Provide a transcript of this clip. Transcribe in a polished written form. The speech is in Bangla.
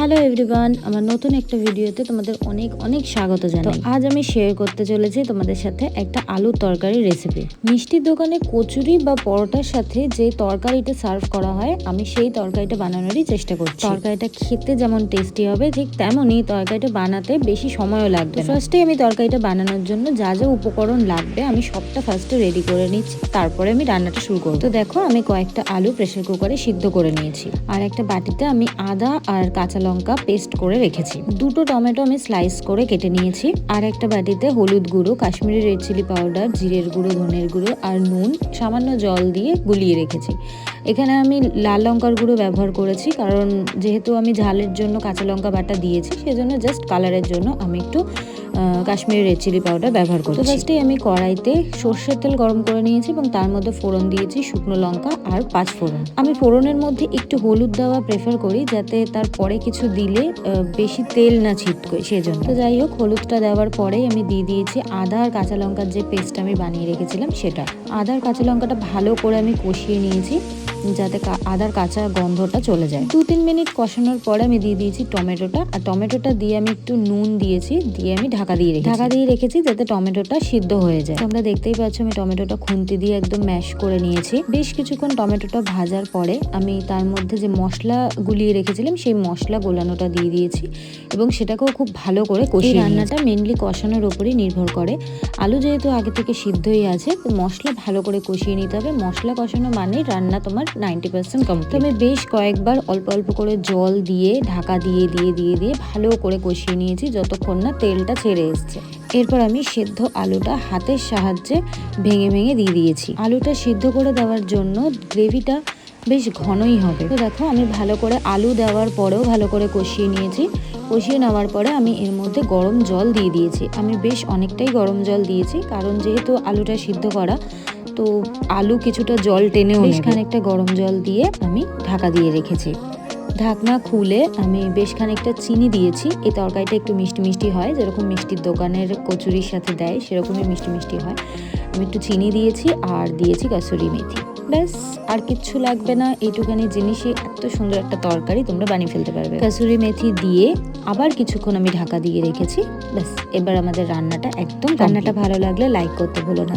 হ্যালো এভরিওয়ান, আমার নতুন একটা ভিডিওতে তোমাদের অনেক অনেক স্বাগত জানাই। তো আজ আমি শেয়ার করতে চলেছি তোমাদের সাথে একটা আলুর তরকারি রেসিপি। মিষ্টির দোকানে কচুরি বা পরোটার সাথে যে তরকারিটা সার্ভ করা হয়, আমি সেই তরকারিটা বানানোরই চেষ্টা করছি। তরকারিটা খেতে যেমন টেস্টি হবে, ঠিক তেমনই তরকারিটা বানাতে বেশি সময়ও লাগবে। ফার্স্টে আমি তরকারিটা বানানোর জন্য যা যা উপকরণ লাগবে আমি সবটা ফার্স্টে রেডি করে নিচ্ছি, তারপরে আমি রান্নাটা শুরু করব। তো দেখো, আমি কয়েকটা আলু প্রেসার কুকারে সিদ্ধ করে নিয়েছি, আর একটা বাটিতে আমি আদা আর কাঁচা লঙ্কা পেস্ট করে রেখেছি। দুটো টমেটো আমি স্লাইস করে কেটে নিয়েছি। আর একটা বাটিতে হলুদ গুঁড়ো, কাশ্মীরি রেড চিলি পাউডার, জিরের গুঁড়ো, ধনের গুঁড়ো আর নুন সামান্য জল দিয়ে গুলিয়ে রেখেছি। এখানে আমি লাল লঙ্কার গুঁড়ো ব্যবহার করেছি, কারণ যেহেতু আমি ঝালের জন্য কাঁচা লঙ্কা বাটা দিয়েছি, সেজন্য জাস্ট কালারের জন্য আমি একটু কাশ্মীরি রেড চিলি পাউডার ব্যবহার করছি। তো ফার্স্টে আমি কড়াইতে সর্ষের তেল গরম করে নিয়েছি এবং তার মধ্যে ফোড়ন দিয়েছি শুকনো লঙ্কা আর 5 ফোড়ন। আমি ফোড়নের মধ্যে একটু হলুদ দেওয়া প্রেফার করি, যাতে তারপরে কিছু দিলে বেশি তেল না ছিটকে, সেজন্য। তো যাই হোক, হলুদটা দেওয়ার পরেই আমি দিয়ে দিয়েছি আদা আর কাঁচা লঙ্কার যে পেস্ট আমি বানিয়ে রেখেছিলাম সেটা। আদা আর কাঁচা লঙ্কাটা ভালো করে আমি কষিয়ে নিয়েছি, যাতে আদার কাঁচা গন্ধটা চলে যায়। 2-3 মিনিট কষানোর পরে আমি দিয়ে দিয়েছি টমেটোটা, আর টমেটোটা দিয়ে আমি একটু নুন দিয়েছি, দিয়ে আমি ঢাকা দিয়ে রেখেছি যাতে টমেটোটা সিদ্ধ হয়ে যায়। তোমরা দেখতেই পাচ্ছ আমি টমেটোটা খুন্তি দিয়ে একদম ম্যাশ করে নিয়েছি। বেশ কিছুক্ষণ টমেটোটা ভাজার পরে আমি তার মধ্যে যে মশলা গুলিয়ে রেখেছিলাম সেই মশলা গোলানোটা দিয়ে দিয়েছি এবং সেটাকেও খুব ভালো করে কষিয়ে। রান্নাটা মেনলি কষানোর উপরই নির্ভর করে। আলু যেহেতু আগে থেকে সিদ্ধই আছে, তো মশলা ভালো করে কষিয়ে নিতে হবে। মশলা কষানো মানে রান্না তোমার 90% কমপ্লিট। আমি বেশ কয়েকবার অল্প অল্প করে জল দিয়ে ঢাকা দিয়ে ভালো করে কষিয়ে নিয়েছি যতক্ষণ না তেলটা ছেড়ে এসছে। এরপর আমি সেদ্ধ আলুটা হাতের সাহায্যে ভেঙে ভেঙে দিয়ে দিয়েছি। আলুটা সিদ্ধ করে দেওয়ার জন্য গ্রেভিটা বেশ ঘনই হবে। তো দেখো, আমি ভালো করে আলু দেওয়ার পরেও ভালো করে কষিয়ে নিয়েছি। কষিয়ে নেওয়ার পরে আমি এর মধ্যে গরম জল দিয়ে দিয়েছি। আমি বেশ অনেকটাই গরম জল দিয়েছি, কারণ যেহেতু আলুটা সিদ্ধ করা, তো আলু কিছুটা জল টেনেও নেবে। খানিকটা গরম জল দিয়ে আমি ঢাকা দিয়ে রেখেছি। ঢাকনা খুলে আমি বেশ খানিকটা চিনি দিয়েছি। এই তরকারিটা একটু মিষ্টি মিষ্টি হয়, যেরকম মিষ্টির দোকানের কচুরির সাথে দেয় সেরকমই মিষ্টি মিষ্টি হয়। আমি একটু চিনি দিয়েছি আর দিয়েছি কাসুরি মেথি। ব্যাস, আর কিচ্ছু লাগবে না। এইটুখানি জিনিসই এত সুন্দর একটা তরকারি তোমরা বানিয়ে ফেলতে পারবে। কাসুরি মেথি দিয়ে আবার কিছুক্ষণ আমি ঢাকা দিয়ে রেখেছি। ব্যাস, এবার আমাদের রান্নাটা একদম। রান্নাটা ভালো লাগলে লাইক করতে ভুলো না।